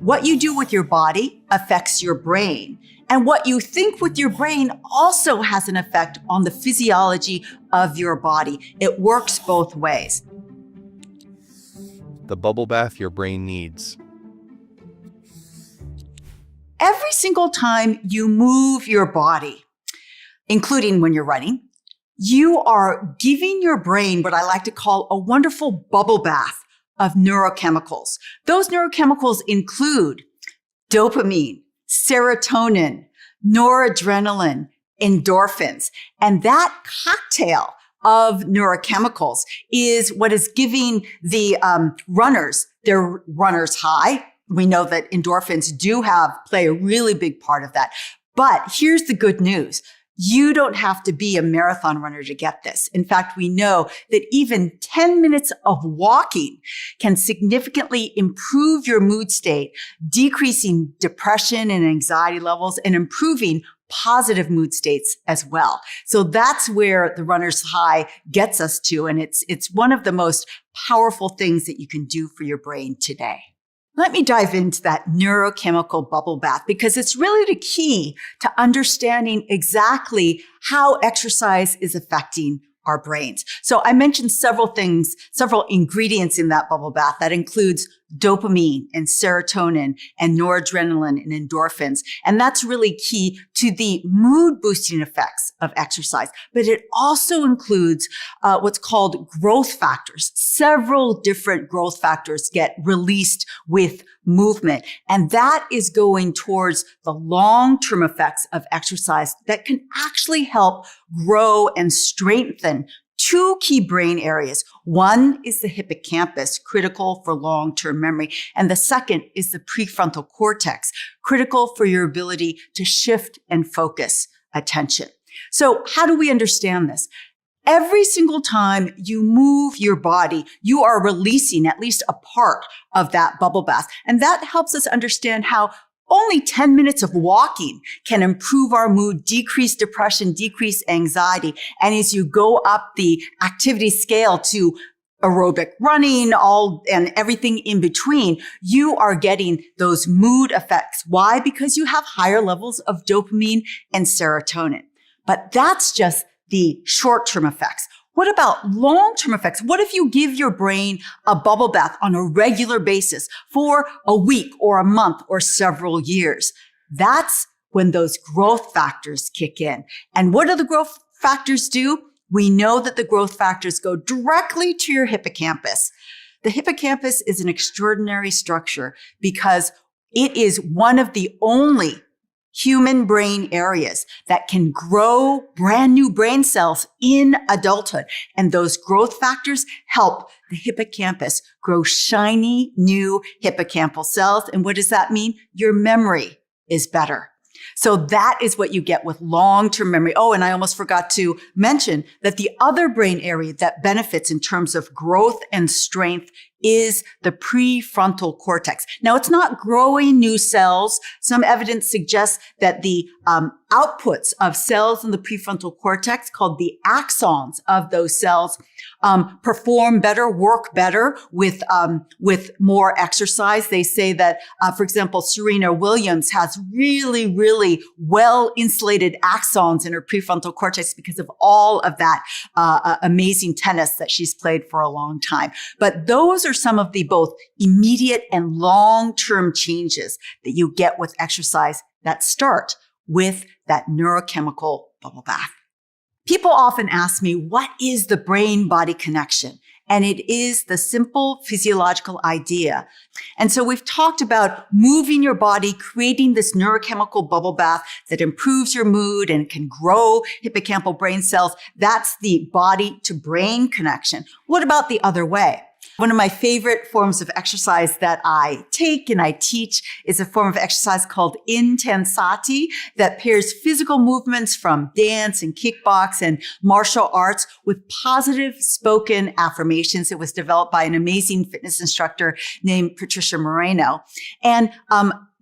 What you do with your body affects your brain. And what you think with your brain also has an effect on the physiology of your body. It works both ways. The bubble bath your brain needs. Every single time you move your body, including when you're running, you are giving your brain what I like to call a wonderful bubble bath of neurochemicals. Those neurochemicals include dopamine, serotonin, noradrenaline, endorphins. And that cocktail of neurochemicals is what is giving the runners their runner's high. We know that endorphins play a really big part of that. But here's the good news. You don't have to be a marathon runner to get this. In fact, we know that even 10 minutes of walking can significantly improve your mood state, decreasing depression and anxiety levels and improving positive mood states as well. So that's where the runner's high gets us to. And it's one of the most powerful things that you can do for your brain today. Let me dive into that neurochemical bubble bath because it's really the key to understanding exactly how exercise is affecting our brains. So I mentioned several ingredients in that bubble bath. That includes dopamine and serotonin and noradrenaline and endorphins. And that's really key to the mood boosting effects of exercise. But it also includes what's called growth factors. Several different growth factors get released with movement. And that is going towards the long-term effects of exercise that can actually help grow and strengthen two key brain areas. One is the hippocampus, critical for long-term memory. And the second is the prefrontal cortex, critical for your ability to shift and focus attention. So how do we understand this? Every single time you move your body, you are releasing at least a part of that bubble bath. And that helps us understand how only 10 minutes of walking can improve our mood, decrease depression, decrease anxiety. And as you go up the activity scale to aerobic running, and everything in between, you are getting those mood effects. Why? Because you have higher levels of dopamine and serotonin. But that's just the short-term effects. What about long-term effects? What if you give your brain a bubble bath on a regular basis for a week or a month or several years? That's when those growth factors kick in. And what do the growth factors do? We know that the growth factors go directly to your hippocampus. The hippocampus is an extraordinary structure because it is one of the only human brain areas that can grow brand new brain cells in adulthood. And those growth factors help the hippocampus grow shiny new hippocampal cells. And what does that mean? Your memory is better. So that is what you get with long-term memory. Oh, and I almost forgot to mention that the other brain area that benefits in terms of growth and strength is the prefrontal cortex. Now, it's not growing new cells. Some evidence suggests that the outputs of cells in the prefrontal cortex, called the axons of those cells, perform better, work better with more exercise. They say that, for example, Serena Williams has really, really well-insulated axons in her prefrontal cortex because of all of that amazing tennis that she's played for a long time. But those are some of the both immediate and long-term changes that you get with exercise that start with that neurochemical bubble bath. People often ask me, what is the brain-body connection? And it is the simple physiological idea. And so we've talked about moving your body, creating this neurochemical bubble bath that improves your mood and can grow hippocampal brain cells. That's the body to brain connection. What about the other way? One of my favorite forms of exercise that I take and I teach is a form of exercise called intensati that pairs physical movements from dance and kickbox and martial arts with positive spoken affirmations. It was developed by an amazing fitness instructor named Patricia Moreno. And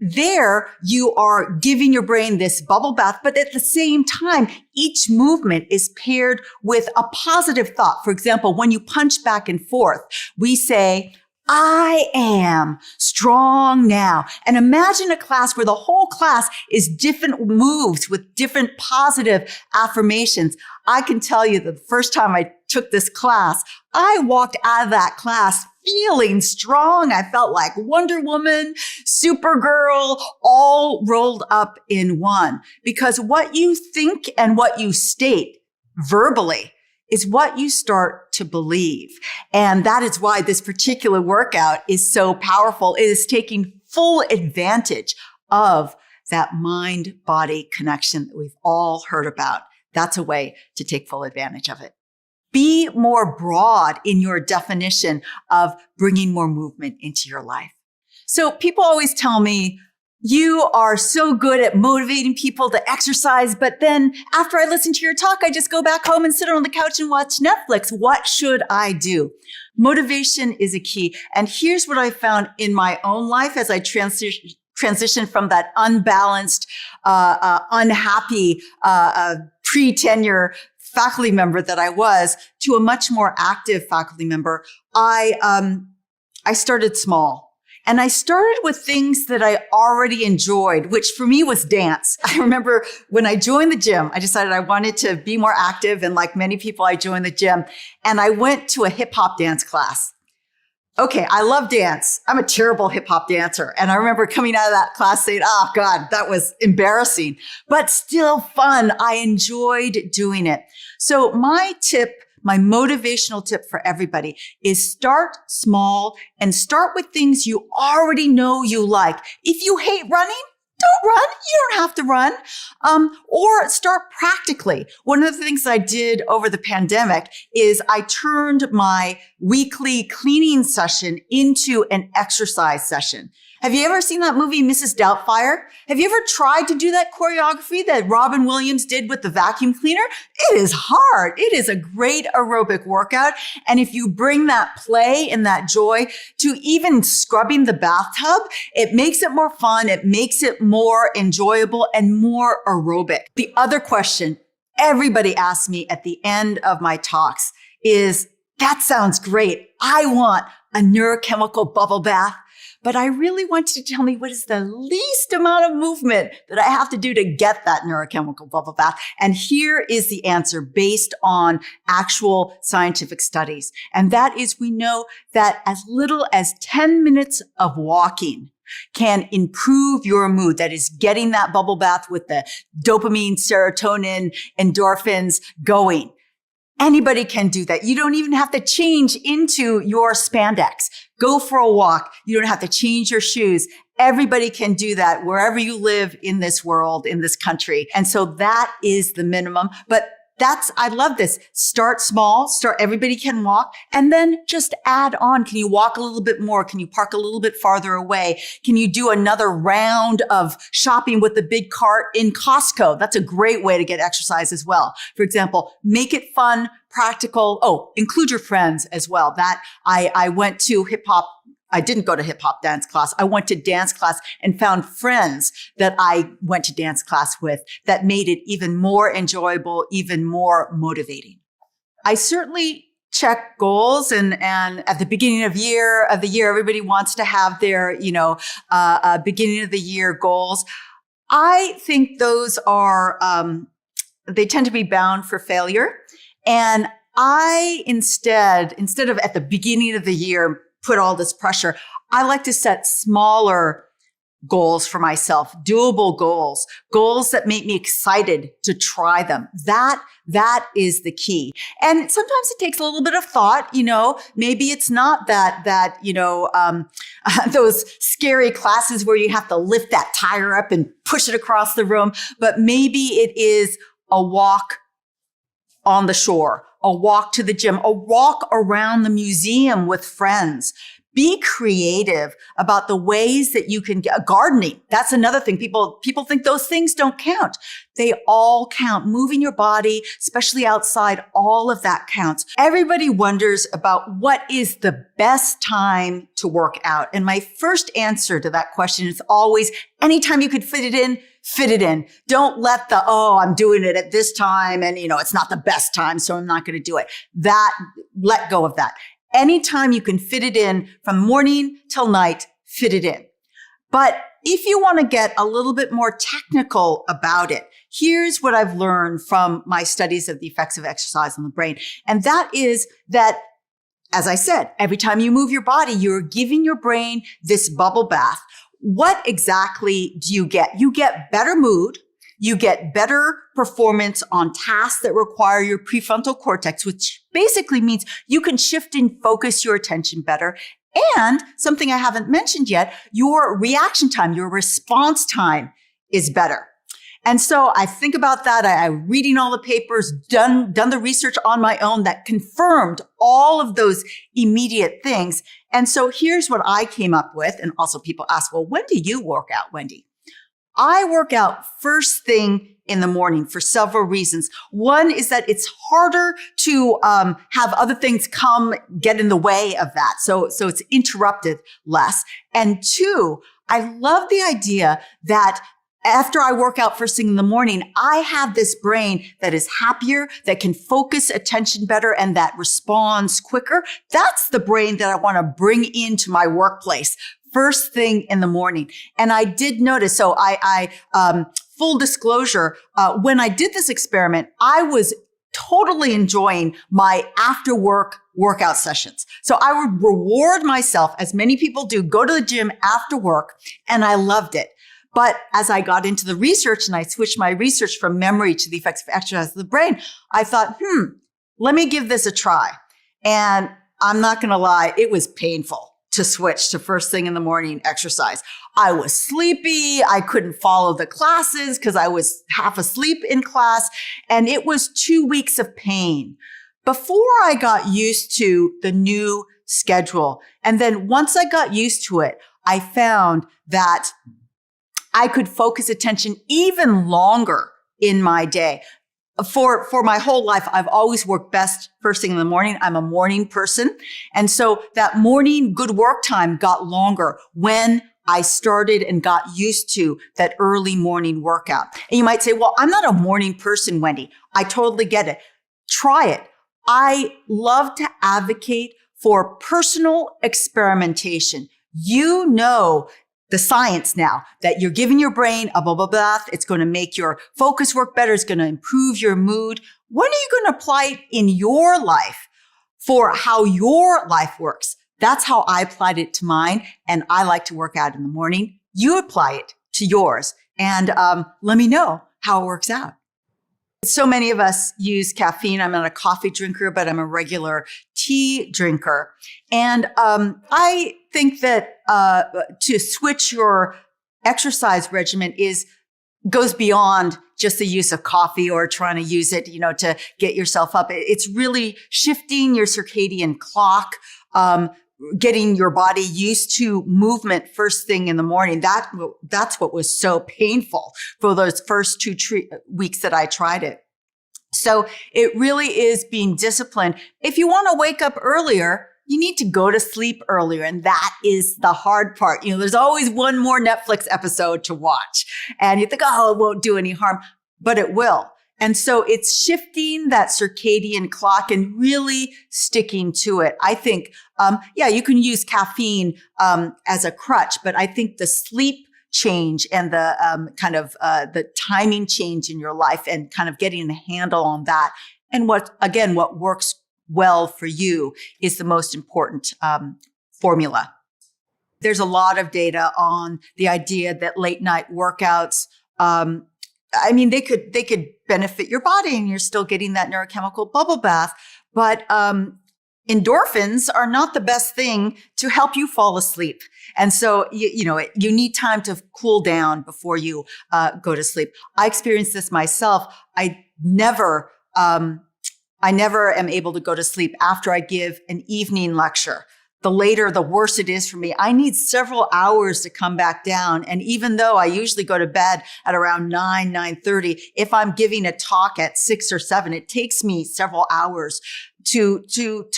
there you are giving your brain this bubble bath, but at the same time, each movement is paired with a positive thought. For example, when you punch back and forth, we say, I am strong now. And imagine a class where the whole class is different moves with different positive affirmations. I can tell you that the first time I took this class, I walked out of that class feeling strong. I felt like Wonder Woman, Supergirl, all rolled up in one. Because what you think and what you state verbally is what you start to believe. And that is why this particular workout is so powerful. It is taking full advantage of that mind-body connection that we've all heard about. That's a way to take full advantage of it. Be more broad in your definition of bringing more movement into your life. So people always tell me, you are so good at motivating people to exercise, but then after I listen to your talk, I just go back home and sit on the couch and watch Netflix. What should I do? Motivation is a key. And here's what I found in my own life as I transitioned from that unbalanced, unhappy, pre-tenure faculty member that I was to a much more active faculty member. I started small. And I started with things that I already enjoyed, which for me was dance. I remember when I joined the gym, I decided I wanted to be more active. And like many people, I joined the gym and I went to a hip hop dance class. Okay, I love dance. I'm a terrible hip hop dancer. And I remember coming out of that class saying, oh God, that was embarrassing, but still fun. I enjoyed doing it. So my motivational tip for everybody is start small and start with things you already know you like. If you hate running, don't run. You don't have to run. Or start practically. One of the things I did over the pandemic is I turned my weekly cleaning session into an exercise session. Have you ever seen that movie, Mrs. Doubtfire? Have you ever tried to do that choreography that Robin Williams did with the vacuum cleaner? It is hard. It is a great aerobic workout. And if you bring that play and that joy to even scrubbing the bathtub, it makes it more fun. It makes it more enjoyable and more aerobic. The other question everybody asks me at the end of my talks is, that sounds great. I want a neurochemical bubble bath. But I really want you to tell me what is the least amount of movement that I have to do to get that neurochemical bubble bath. And here is the answer based on actual scientific studies. And that is, we know that as little as 10 minutes of walking can improve your mood. That is getting that bubble bath with the dopamine, serotonin, endorphins going. Anybody can do that. You don't even have to change into your spandex. Go for a walk. You don't have to change your shoes. Everybody can do that wherever you live in this world, in this country. And so that is the minimum. But I love this. Start small, everybody can walk, and then just add on. Can you walk a little bit more? Can you park a little bit farther away? Can you do another round of shopping with the big cart in Costco? That's a great way to get exercise as well. For example, make it fun, practical. Oh, include your friends as well. That I went to hip hop. I didn't go to hip hop dance class. I went to dance class and found friends that I went to dance class with that made it even more enjoyable, even more motivating. I certainly check goals and at the beginning of the year, everybody wants to have their, beginning of the year goals. I think those are, they tend to be bound for failure. And I instead of at the beginning of the year, put all this pressure, I like to set smaller goals for myself, doable goals that make me excited to try them. That is the key. And sometimes it takes a little bit of thought, maybe it's not those scary classes where you have to lift that tire up and push it across the room, but maybe it is a walk on the shore, a walk to the gym, a walk around the museum with friends. Be creative about the ways that you can get gardening. That's another thing. People think those things don't count. They all count. Moving your body, especially outside, all of that counts. Everybody wonders about what is the best time to work out. And my first answer to that question is always, anytime you could fit it in, fit it in. Don't let I'm doing it at this time and, it's not the best time, so I'm not going to do it. Let go of that. Anytime you can fit it in from morning till night, fit it in. But if you want to get a little bit more technical about it, here's what I've learned from my studies of the effects of exercise on the brain. And that is that, as I said, every time you move your body, you're giving your brain this bubble bath. What exactly do you get? You get better mood. You get better performance on tasks that require your prefrontal cortex, which basically means you can shift and focus your attention better. And something I haven't mentioned yet, your reaction time, your response time is better. And so I think about that. I'm reading all the papers, done the research on my own that confirmed all of those immediate things. And so here's what I came up with. And also people ask, well, when do you work out, Wendy? I work out first thing in the morning for several reasons. One is that it's harder to have other things get in the way of that. So it's interrupted less. And two, I love the idea that after I work out first thing in the morning, I have this brain that is happier, that can focus attention better, and that responds quicker. That's the brain that I want to bring into my workplace first thing in the morning. And I did notice, so full disclosure, when I did this experiment, I was totally enjoying my after work workout sessions. So I would reward myself, as many people do, go to the gym after work, and I loved it. But as I got into the research and I switched my research from memory to the effects of exercise on the brain, I thought, let me give this a try. And I'm not going to lie, it was painful to switch to first thing in the morning exercise. I was sleepy. I couldn't follow the classes because I was half asleep in class. And it was 2 weeks of pain before I got used to the new schedule. And then once I got used to it, I found that I could focus attention even longer in my day. For my whole life, I've always worked best first thing in the morning. I'm a morning person. And so that morning good work time got longer when I started and got used to that early morning workout. And you might say, well, I'm not a morning person, Wendy. I totally get it. Try it. I love to advocate for personal experimentation. You know the science now that you're giving your brain a bubble bath. It's going to make your focus work better. It's going to improve your mood. When are you going to apply it in your life for how your life works? That's how I applied it to mine. And I like to work out in the morning. You apply it to yours and let me know how it works out. So many of us use caffeine. I'm not a coffee drinker, but I'm a regular tea drinker. And I think that to switch your exercise regimen goes beyond just the use of coffee or trying to use it, to get yourself up. It's really shifting your circadian clock, getting your body used to movement first thing in the morning. That's what was so painful for those first 2 weeks that I tried it. So it really is being disciplined. If you want to wake up earlier, you need to go to sleep earlier. And that is the hard part. There's always one more Netflix episode to watch. And you think, oh, it won't do any harm, but it will. And so it's shifting that circadian clock and really sticking to it. I think, you can use caffeine as a crutch, but I think the sleep change and the the timing change in your life and kind of getting a handle on that. And what works well for you is the most important formula. There's a lot of data on the idea that late night workouts, they could benefit your body and you're still getting that neurochemical bubble bath, but endorphins are not the best thing to help you fall asleep. And so, you need time to cool down before you go to sleep. I experienced this myself. I never am able to go to sleep after I give an evening lecture. The later, the worse it is for me. I need several hours to come back down. And even though I usually go to bed at around 9:30, if I'm giving a talk at 6 or 7, it takes me several hours to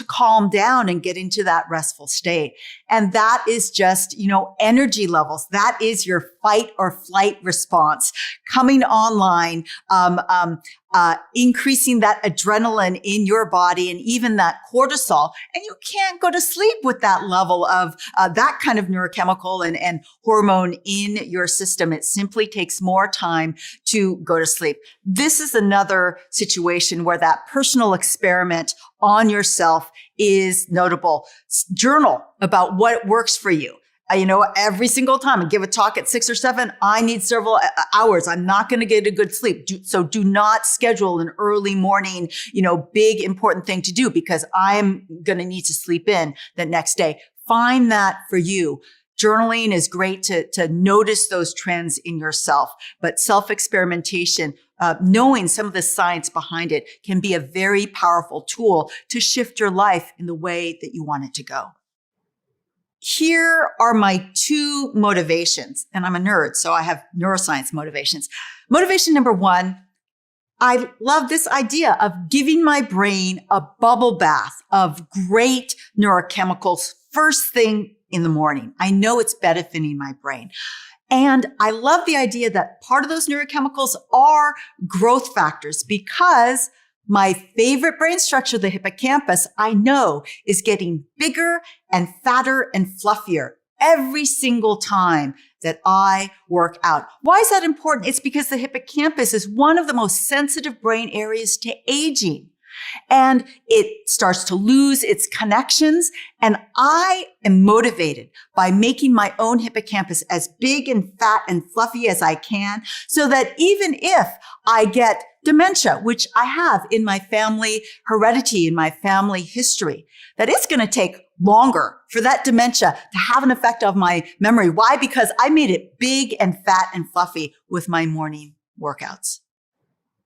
calm down and get into that restful state. And that is just, energy levels. That is your fight or flight response coming online, increasing that adrenaline in your body and even that cortisol. And you can't go to sleep with that level of that kind of neurochemical and hormone in your system. It simply takes more time to go to sleep. This is another situation where that personal experiment on yourself is notable. Journal about what works for you. Every single time I give a talk at 6 or 7, I need several hours. I'm not going to get a good sleep. So do not schedule an early morning, big important thing to do because I'm going to need to sleep in the next day. Find that for you. Journaling is great to notice those trends in yourself, but self-experimentation, knowing some of the science behind it can be a very powerful tool to shift your life in the way that you want it to go. Here are my 2 motivations, and I'm a nerd, so I have neuroscience motivations. Motivation number 1, I love this idea of giving my brain a bubble bath of great neurochemicals first thing in the morning. I know it's benefiting my brain. And I love the idea that part of those neurochemicals are growth factors because my favorite brain structure, the hippocampus, I know is getting bigger and fatter and fluffier every single time that I work out. Why is that important? It's because the hippocampus is one of the most sensitive brain areas to aging. And it starts to lose its connections. And I am motivated by making my own hippocampus as big and fat and fluffy as I can so that even if I get dementia, which I have in my family heredity, in my family history, that it's going to take longer for that dementia to have an effect on my memory. Why? Because I made it big and fat and fluffy with my morning workouts.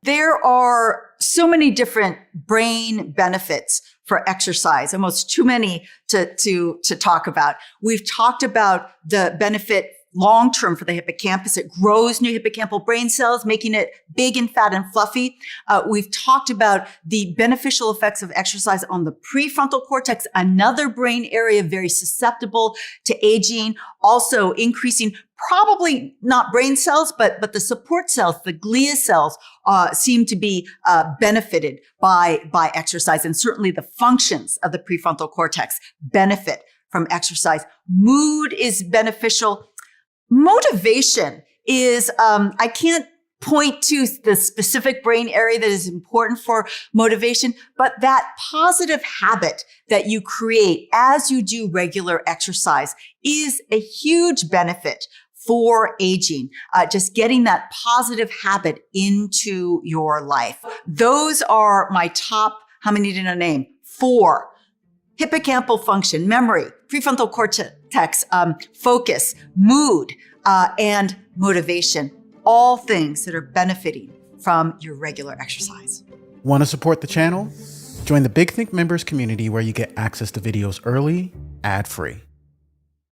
There are so many different brain benefits for exercise, almost too many to talk about. We've talked about the benefit long-term for the hippocampus. It grows new hippocampal brain cells, making it big and fat and fluffy. We've talked about the beneficial effects of exercise on the prefrontal cortex, another brain area very susceptible to aging, also increasing probably not brain cells, but the support cells, the glia cells, seem to be benefited by exercise. And certainly the functions of the prefrontal cortex benefit from exercise. Mood is beneficial. Motivation is, I can't point to the specific brain area that is important for motivation, but that positive habit that you create as you do regular exercise is a huge benefit for aging, just getting that positive habit into your life. Those are my top, how many did I name? 4. Hippocampal function, memory, prefrontal cortex, focus, mood, and motivation. All things that are benefiting from your regular exercise. Want to support the channel? Join the Big Think members community where you get access to videos early, ad-free.